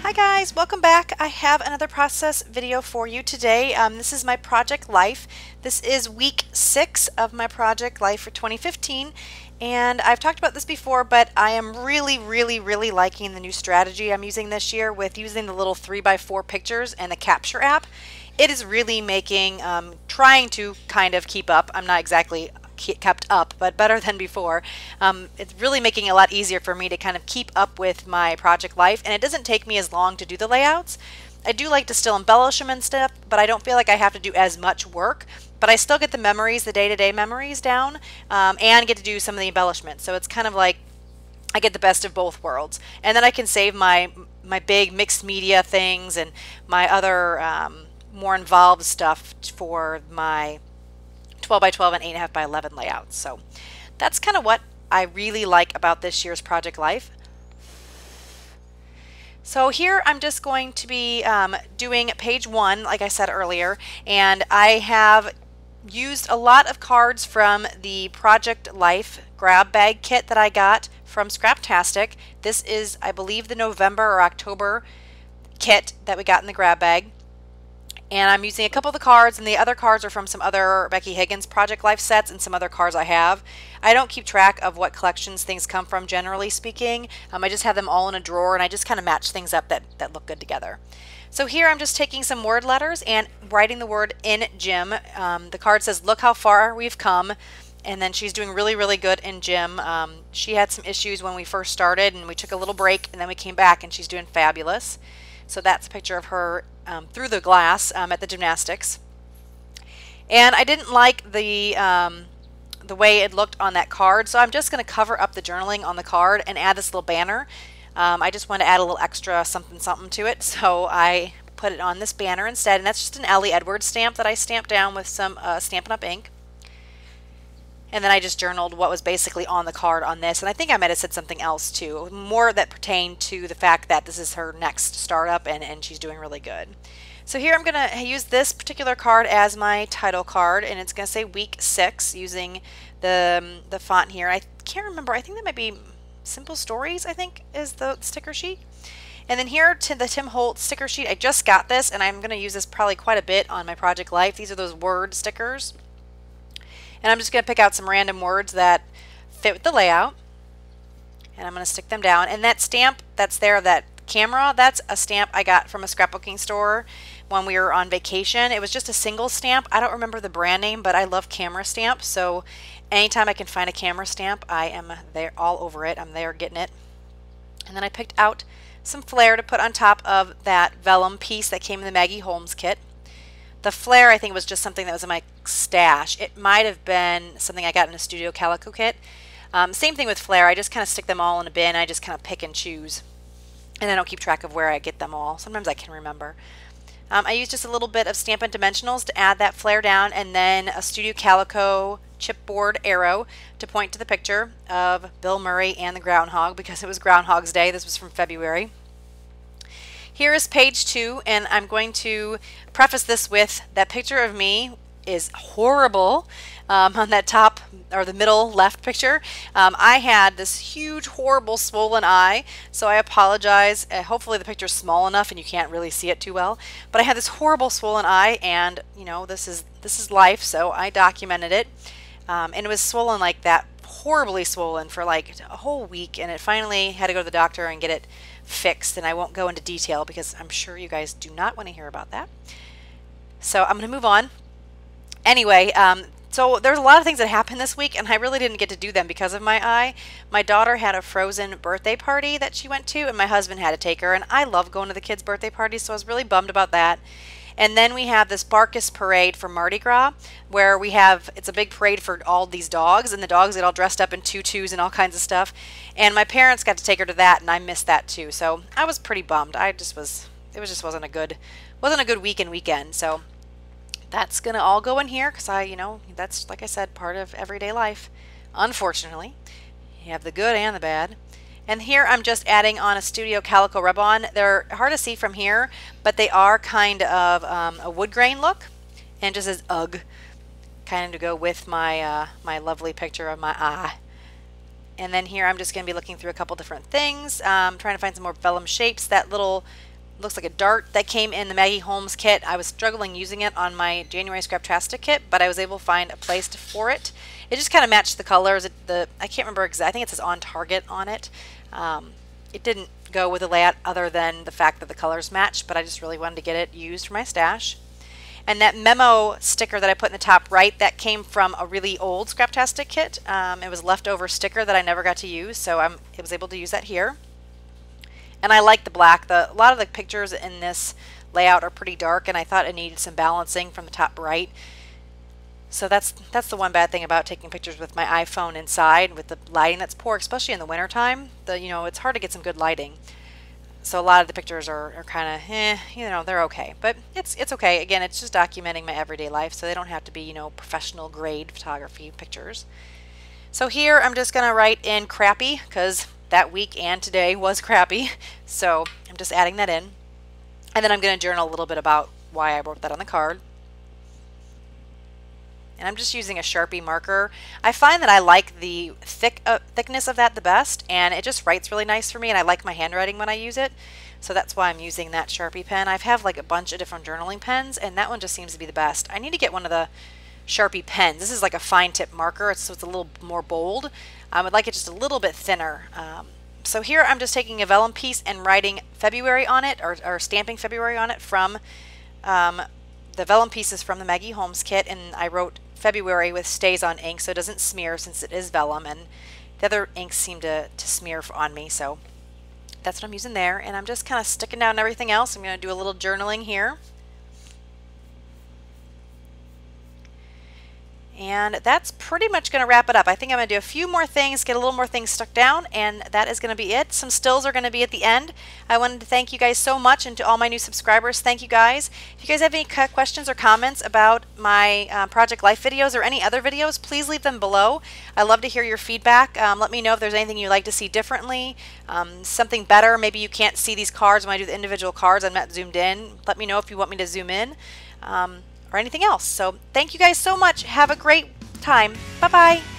Hi guys, welcome back. I have another process video for you today. This is my project life. This is week 6 of my project life for 2015, and I've talked about this before, but I am really liking the new strategy I'm using this year with using the little 3x4 pictures and the Capture app. It is really making, trying to kind of keep up. I'm not exactly kept up, but better than before. It's really making it a lot easier for me to kind of keep up with my project life, and it doesn't take me as long to do the layouts. I do like to still embellish them and stuff, but I don't feel like I have to do as much work, but I still get the memories, the day-to-day memories down, and get to do some of the embellishments. So it's kind of like I get the best of both worlds, and then I can save my big mixed media things and my other more involved stuff for my 12 by 12 and 8.5 by 11 layouts. So that's kind of what I really like about this year's project life. So here I'm just going to be doing page 1, like I said earlier, and I have used a lot of cards from the Project Life grab bag kit that I got from Scraptastic. This is, I believe, the November or October kit that we got in the grab bag. And I'm using a couple of the cards, and the other cards are from some other Becky Higgins Project Life sets and some other cards I have. I don't keep track of what collections things come from, generally speaking. I just have them all in a drawer, and I just kind of match things up that look good together. So here I'm just taking some word letters and writing the word in gym. The card says, "Look how far we've come." And then she's doing really good in gym. She had some issues when we first started, and we took a little break, and then we came back, and she's doing fabulous. So that's a picture of her through the glass at the gymnastics. And I didn't like the way it looked on that card, so I'm just going to cover up the journaling on the card and add this little banner. I just want to add a little extra something to it, so I put it on this banner instead, and that's just an Ellie Edwards stamp that I stamped down with some Stampin' Up! Ink. And then I just journaled what was basically on the card on this. And I think I might have said something else too, more that pertained to the fact that this is her next startup and she's doing really good. So here I'm going to use this particular card as my title card, and it's going to say week 6 using the font here. I can't remember. I think that might be Simple Stories, I think, is the sticker sheet. And then here to the Tim Holtz sticker sheet, I just got this, and I'm going to use this probably quite a bit on my Project Life. These are those word stickers. And I'm just going to pick out some random words that fit with the layout, and I'm going to stick them down. And that stamp that's there, that camera, that's a stamp I got from a scrapbooking store when we were on vacation. It was just a single stamp. I don't remember the brand name, but I love camera stamps, so anytime I can find a camera stamp, I am there all over it. I'm there getting it. And then I picked out some flair to put on top of that vellum piece that came in the Maggie Holmes kit. The flare, I think, was just something that was in my stash. It might have been something I got in a Studio Calico kit. Same thing with flare. I just kind of stick them all in a bin. I just kind of pick and choose. And I don't keep track of where I get them all. Sometimes I can remember. I used just a little bit of Stampin' Dimensionals to add that flare down, and then a Studio Calico chipboard arrow to point to the picture of Bill Murray and the groundhog, because it was Groundhog's Day. This was from February. Here is page 2, and I'm going to preface this with that picture of me is horrible on that top or the middle left picture. I had this huge, horrible swollen eye, so I apologize. Hopefully the picture's small enough and you can't really see it too well. But I had this horrible swollen eye, and you know, this is life, so I documented it. And it was swollen like that, horribly swollen for like a whole week, and it finally had to go to the doctor and get it fixed, and I won't go into detail because I'm sure you guys do not want to hear about that. So I'm going to move on. Anyway, so there's a lot of things that happened this week, and I really didn't get to do them because of my eye. My daughter had a Frozen birthday party that she went to, and my husband had to take her, and I love going to the kids' birthday parties, so I was really bummed about that. And then we have this Barkus parade for Mardi Gras, where it's a big parade for all these dogs, and the dogs get all dressed up in tutus and all kinds of stuff. And my parents got to take her to that, and I missed that too. So I was pretty bummed. It just wasn't a good week and weekend. So that's gonna all go in here because that's, like I said, part of everyday life. Unfortunately, you have the good and the bad. And here I'm just adding on a Studio Calico rub-on. They're hard to see from here, but they are kind of a wood grain look, and just says "ugh," kind of to go with my my lovely picture of my eye. And then here I'm just going to be looking through a couple different things, trying to find some more vellum shapes. That little looks like a dart that came in the Maggie Holmes kit. I was struggling using it on my January Scraptastic kit, but I was able to find a place for it. It just kind of matched the colors. I can't remember exactly. I think it says On Target on it. It didn't go with the layout other than the fact that the colors matched, but I just really wanted to get it used for my stash. And that memo sticker that I put in the top right, that came from a really old Scraptastic kit. It was leftover sticker that I never got to use, so I was able to use that here. And I like the black. A lot of the pictures in this layout are pretty dark, and I thought it needed some balancing from the top right. So that's the one bad thing about taking pictures with my iPhone inside with the lighting that's poor, especially in the wintertime. It's hard to get some good lighting. So a lot of the pictures are kind of, they're okay. But it's okay. Again, it's just documenting my everyday life, so they don't have to be, professional grade photography pictures. So here I'm just going to write in crappy, because that week and today was crappy. So I'm just adding that in. And then I'm going to journal a little bit about why I wrote that on the card. And I'm just using a Sharpie marker. I find that I like the thickness of that the best, and it just writes really nice for me, and I like my handwriting when I use it. So that's why I'm using that Sharpie pen. I have like a bunch of different journaling pens, and that one just seems to be the best. I need to get one of the Sharpie pens. This is like a fine tip marker, so it's a little more bold. I would like it just a little bit thinner. So here I'm just taking a vellum piece and writing February on it, or stamping February on it from the vellum pieces from the Maggie Holmes kit, and I wrote February with StazOn ink so it doesn't smear since it is vellum, and the other inks seem to smear on me, so that's what I'm using there. And I'm just kind of sticking down everything else. I'm going to do a little journaling here. And that's pretty much going to wrap it up. I think I'm going to do a few more things, get a little more things stuck down, and that is going to be it. Some stills are going to be at the end. I wanted to thank you guys so much, and to all my new subscribers, thank you guys. If you guys have any questions or comments about my Project Life videos or any other videos, please leave them below. I love to hear your feedback. Let me know if there's anything you'd like to see differently, something better. Maybe you can't see these cards when I do the individual cards. I'm not zoomed in. Let me know if you want me to zoom in. Or anything else. So thank you guys so much. Have a great time. Bye-bye.